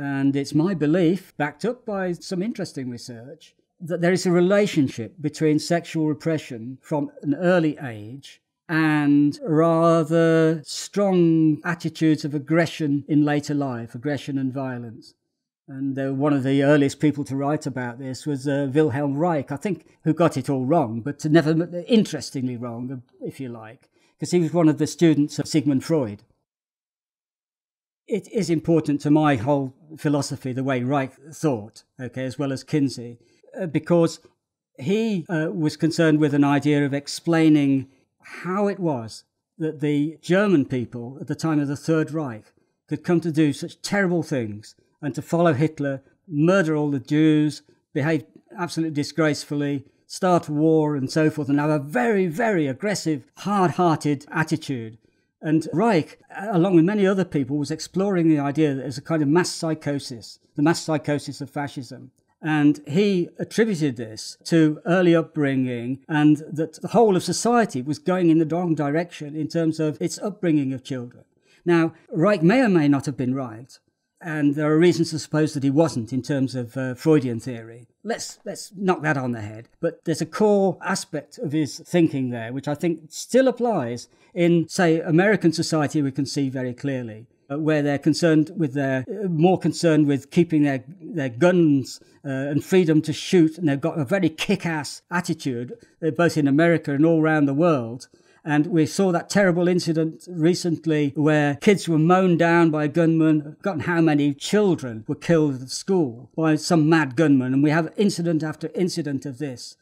And it's my belief, backed up by some interesting research, that there is a relationship between sexual repression from an early age and rather strong attitudes of aggression in later life, aggression and violence. And one of the earliest people to write about this was Wilhelm Reich, I think, who got it all wrong, but never interestingly wrong, if you like, because he was one of the students of Sigmund Freud. It is important to my whole philosophy, the way Reich thought, okay, as well as Kinsey, because he was concerned with an idea of explaining how it was that the German people at the time of the Third Reich could come to do such terrible things and to follow Hitler, murder all the Jews, behave absolutely disgracefully, start war and so forth, and have a very, very aggressive, hard-hearted attitude. And Reich, along with many other people, was exploring the idea that there's a kind of mass psychosis, the mass psychosis of fascism. And he attributed this to early upbringing and that the whole of society was going in the wrong direction in terms of its upbringing of children. Now, Reich may or may not have been right, and there are reasons to suppose that he wasn't in terms of Freudian theory. Let's knock that on the head. But there's a core aspect of his thinking there, which I think still applies in, say, American society. We can see very clearly where they're more concerned with keeping their guns and freedom to shoot, and they've got a very kick-ass attitude, both in America and all around the world. And we saw that terrible incident recently where kids were mown down by a gunman. I've forgotten how many children were killed at school by some mad gunman. And we have incident after incident of this.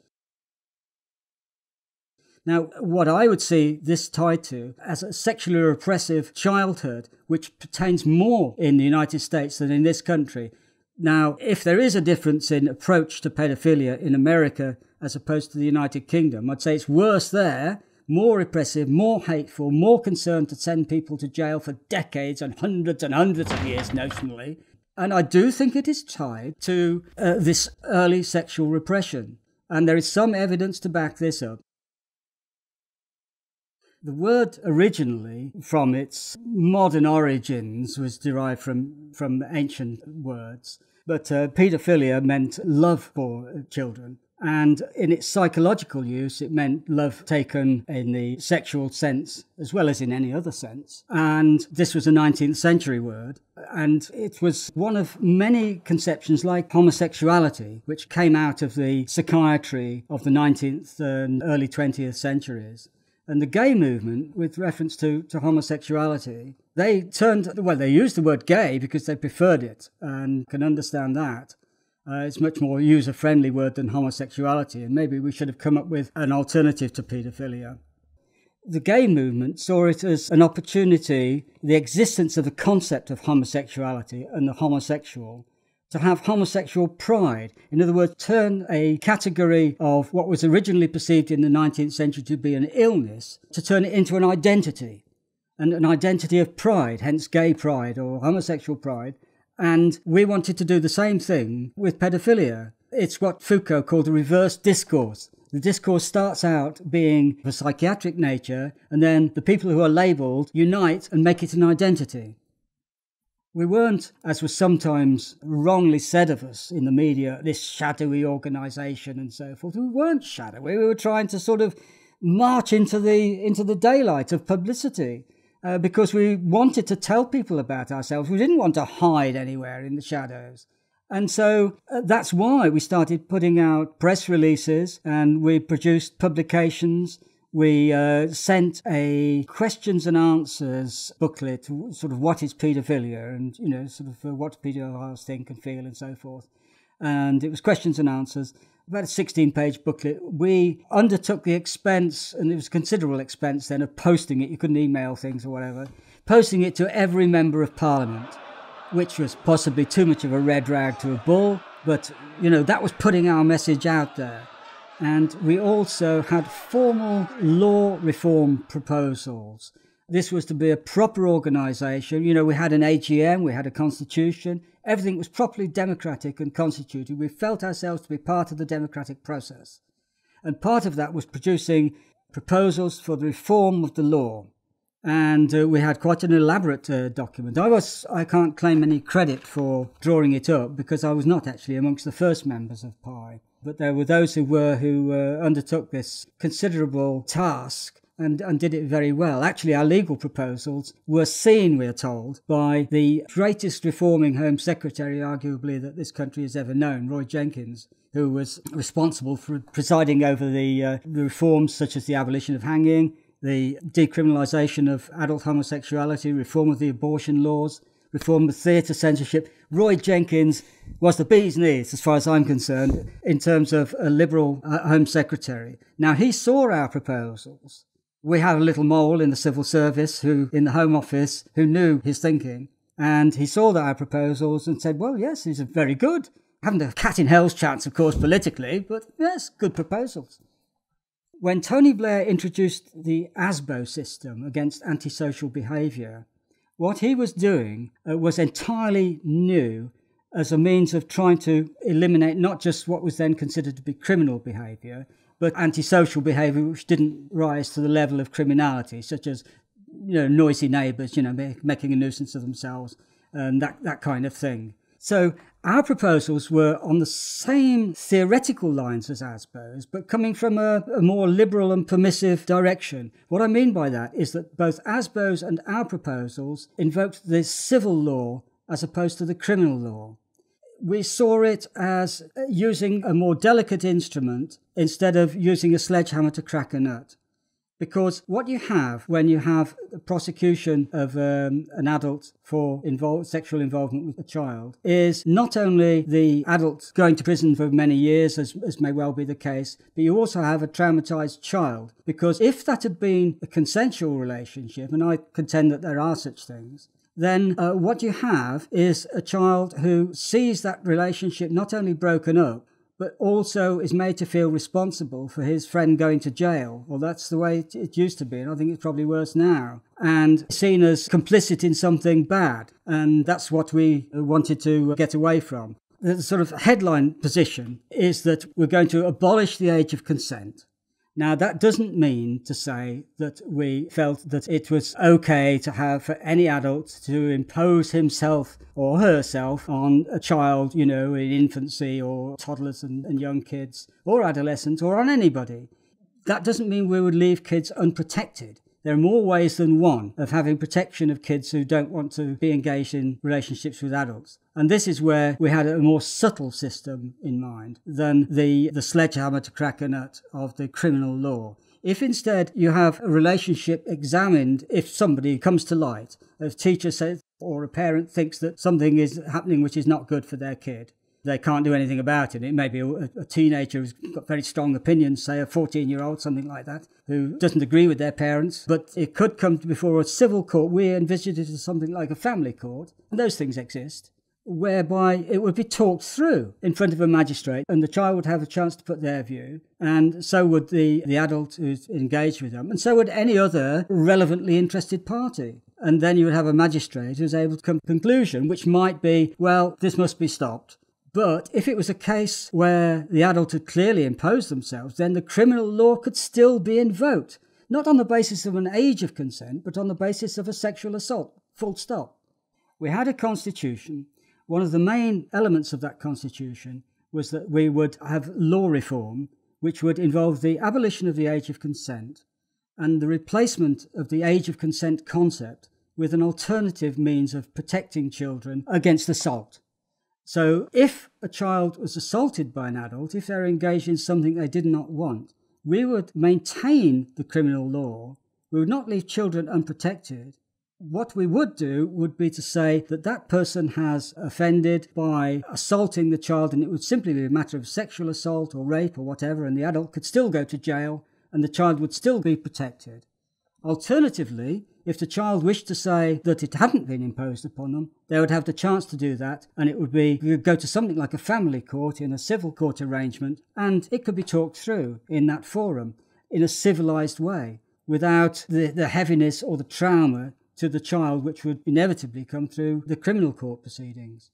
Now, what I would see this tied to as a sexually repressive childhood, which pertains more in the United States than in this country. Now, if there is a difference in approach to pedophilia in America as opposed to the United Kingdom, I'd say it's worse there. More repressive, more hateful, more concerned to send people to jail for decades and hundreds of years notionally. And I do think it is tied to this early sexual repression. And there is some evidence to back this up. The word originally, from its modern origins, was derived from ancient words. But paedophilia meant love for children. And in its psychological use, it meant love taken in the sexual sense as well as in any other sense. And this was a 19th century word. And it was one of many conceptions like homosexuality, which came out of the psychiatry of the 19th and early 20th centuries. And the gay movement, with reference to homosexuality, they used the word gay because they preferred it and can understand that. It's much more user-friendly word than homosexuality, and maybe we should have come up with an alternative to paedophilia. The gay movement saw it as an opportunity, the existence of the concept of homosexuality and the homosexual, to have homosexual pride. In other words, turn a category of what was originally perceived in the 19th century to be an illness, to turn it into an identity, and an identity of pride, hence gay pride or homosexual pride. And we wanted to do the same thing with pedophilia. It's what Foucault called the reverse discourse. The discourse starts out being of a psychiatric nature, and then the people who are labelled unite and make it an identity. We weren't, as was sometimes wrongly said of us in the media, this shadowy organisation and so forth. We weren't shadowy. We were trying to sort of march into the daylight of publicity. Because we wanted to tell people about ourselves. We didn't want to hide anywhere in the shadows. And so that's why we started putting out press releases and we produced publications. We sent a questions and answers booklet, sort of what is paedophilia and, sort of what paedophiles think and feel and so forth. And it was questions and answers. About a 16-page booklet. We undertook the expense, and it was considerable expense then, of posting it. You couldn't email things or whatever. Posting it to every member of Parliament, which was possibly too much of a red rag to a bull. But, that was putting our message out there. And we also had formal law reform proposals. This was to be a proper organisation. We had an AGM, we had a constitution. Everything was properly democratic and constituted. We felt ourselves to be part of the democratic process. And part of that was producing proposals for the reform of the law. And we had quite an elaborate document. I can't claim any credit for drawing it up because I was not actually amongst the first members of PI. But there were those who undertook this considerable task and did it very well. Actually, our legal proposals were seen, we are told, by the greatest reforming Home Secretary, arguably, that this country has ever known, Roy Jenkins, who was responsible for presiding over the reforms such as the abolition of hanging, the decriminalisation of adult homosexuality, reform of the abortion laws, reform of theatre censorship. Roy Jenkins was the bee's knees, as far as I'm concerned, in terms of a Liberal Home Secretary. Now, he saw our proposals. We had a little mole in the civil service in the Home Office who knew his thinking. And he saw our proposals and said, well, yes, these are very good. Haven't a cat in hell's chance, of course, politically, but yes, good proposals. When Tony Blair introduced the ASBO system against antisocial behaviour, what he was doing was entirely new as a means of trying to eliminate not just what was then considered to be criminal behaviour, but antisocial behaviour which didn't rise to the level of criminality, such as noisy neighbours, making a nuisance of themselves, and that kind of thing. So our proposals were on the same theoretical lines as ASBO's, but coming from a more liberal and permissive direction. What I mean by that is that both ASBO's and our proposals invoked the civil law as opposed to the criminal law. We saw it as using a more delicate instrument instead of using a sledgehammer to crack a nut. Because what you have when you have the prosecution of an adult for sexual involvement with a child is not only the adult going to prison for many years, as may well be the case, but you also have a traumatised child. Because if that had been a consensual relationship, and I contend that there are such things, then what you have is a child who sees that relationship not only broken up, but also is made to feel responsible for his friend going to jail. Well, that's the way it used to be, and I think it's probably worse now. And seen as complicit in something bad. And that's what we wanted to get away from. The sort of headline position is that we're going to abolish the age of consent. Now, that doesn't mean to say that we felt that it was okay to have for any adult to impose himself or herself on a child, in infancy or toddlers and young kids or adolescents or on anybody. That doesn't mean we would leave kids unprotected. There are more ways than one of having protection of kids who don't want to be engaged in relationships with adults. And this is where we had a more subtle system in mind than the sledgehammer to crack a nut of the criminal law. If instead you have a relationship examined, if somebody comes to light, a teacher says or a parent thinks that something is happening which is not good for their kid, they can't do anything about it. It may be a teenager who's got very strong opinions, say a 14-year-old, something like that, who doesn't agree with their parents, but it could come before a civil court. We envisaged it as something like a family court, and those things exist, whereby it would be talked through in front of a magistrate, and the child would have a chance to put their view, and so would the adult who's engaged with them, and so would any other relevantly interested party. And then you would have a magistrate who's able to come to a conclusion, which might be, well, this must be stopped. But if it was a case where the adult had clearly imposed themselves, then the criminal law could still be invoked, not on the basis of an age of consent, but on the basis of a sexual assault, full stop. We had a constitution. One of the main elements of that constitution was that we would have law reform, which would involve the abolition of the age of consent and the replacement of the age of consent concept with an alternative means of protecting children against assault. So if a child was assaulted by an adult, if they're engaged in something they did not want, we would maintain the criminal law. We would not leave children unprotected. What we would do would be to say that that person has offended by assaulting the child, and it would simply be a matter of sexual assault or rape or whatever, and the adult could still go to jail and the child would still be protected. Alternatively, if the child wished to say that it hadn't been imposed upon them, they would have the chance to do that, and it would go to something like a family court in a civil court arrangement, and it could be talked through in that forum in a civilised way, without the heaviness or the trauma to the child which would inevitably come through the criminal court proceedings.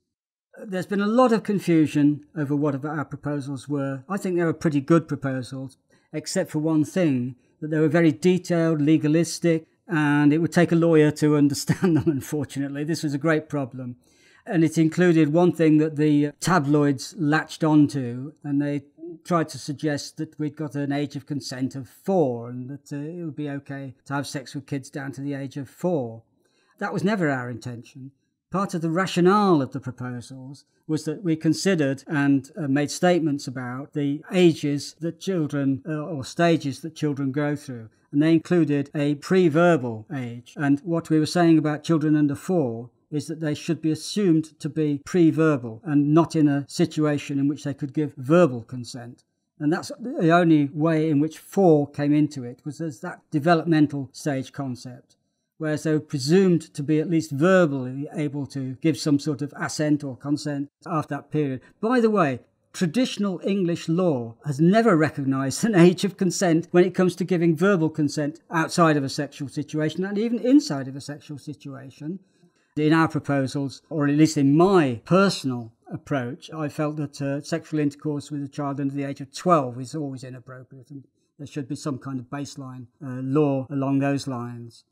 There's been a lot of confusion over what our proposals were. I think they were pretty good proposals, except for one thing, that they were very detailed, legalistic, and it would take a lawyer to understand them, unfortunately. This was a great problem. And it included one thing that the tabloids latched onto, and they tried to suggest that we'd got an age of consent of 4 and that it would be okay to have sex with kids down to the age of 4. That was never our intention. Part of the rationale of the proposals was that we considered and made statements about the ages that children, or stages that children go through. And they included a pre-verbal age. And what we were saying about children under 4 is that they should be assumed to be pre-verbal and not in a situation in which they could give verbal consent. And that's the only way in which 4 came into it, was as that developmental stage concept, whereas they were presumed to be at least verbally able to give some sort of assent or consent after that period. By the way, traditional English law has never recognised an age of consent when it comes to giving verbal consent outside of a sexual situation and even inside of a sexual situation. In our proposals, or at least in my personal approach, I felt that sexual intercourse with a child under the age of 12 is always inappropriate, and there should be some kind of baseline law along those lines.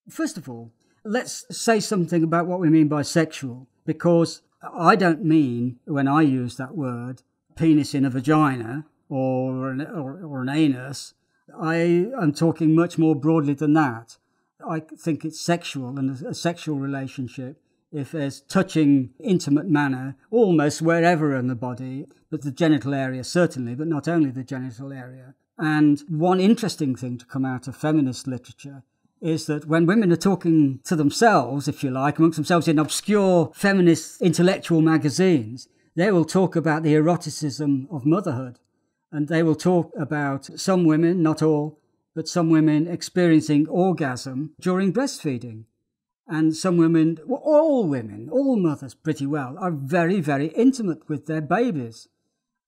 First of all, let's say something about what we mean by sexual, because I don't mean, when I use that word, penis in a vagina or an anus. I am talking much more broadly than that. I think it's sexual, and a sexual relationship if there's touching, intimate manner, almost wherever in the body, but the genital area certainly, but not only the genital area. And one interesting thing to come out of feminist literature is that when women are talking to themselves, if you like, amongst themselves in obscure feminist intellectual magazines, they will talk about the eroticism of motherhood. And they will talk about some women, not all, but some women experiencing orgasm during breastfeeding. And some women, well, all women, all mothers pretty well, are very, very intimate with their babies.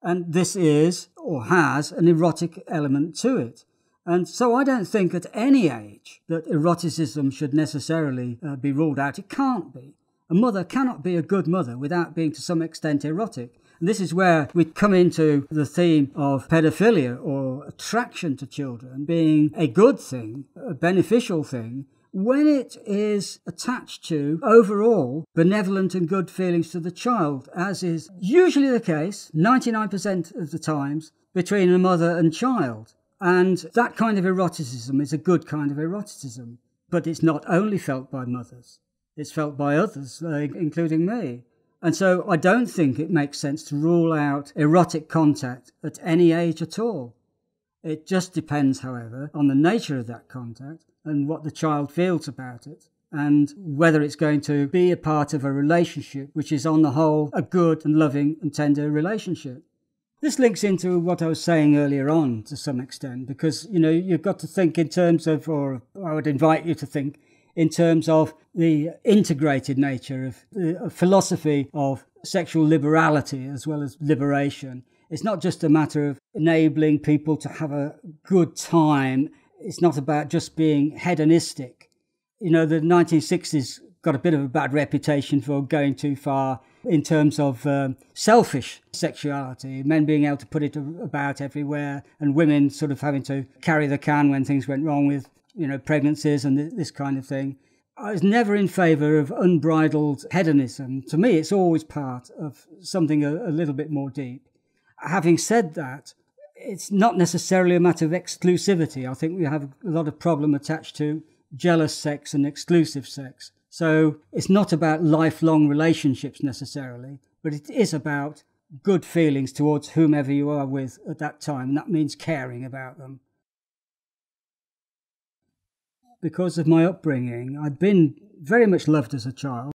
And this is, or has, an erotic element to it. And so I don't think at any age that eroticism should necessarily be ruled out. It can't be. A mother cannot be a good mother without being to some extent erotic. And this is where we come into the theme of pedophilia, or attraction to children, being a good thing, a beneficial thing, when it is attached to overall benevolent and good feelings to the child, as is usually the case, 99% of the times, between a mother and child. And that kind of eroticism is a good kind of eroticism. But it's not only felt by mothers. It's felt by others, including me. And so I don't think it makes sense to rule out erotic contact at any age at all. It just depends, however, on the nature of that contact and what the child feels about it, and whether it's going to be a part of a relationship which is on the whole a good and loving and tender relationship. This links into what I was saying earlier on to some extent, because, you've got to think in terms of, or I would invite you to think in terms of the integrated nature of the philosophy of sexual liberality as well as liberation. It's not just a matter of enabling people to have a good time. It's not about just being hedonistic. The 1960s got a bit of a bad reputation for going too far in terms of selfish sexuality, men being able to put it about everywhere and women sort of having to carry the can when things went wrong with pregnancies and this kind of thing. I was never in favour of unbridled hedonism. To me, it's always part of something a little bit more deep. Having said that, it's not necessarily a matter of exclusivity. I think we have a lot of problem attached to jealous sex and exclusive sex. So it's not about lifelong relationships necessarily, but it is about good feelings towards whomever you are with at that time, and that means caring about them. Because of my upbringing, I'd been very much loved as a child.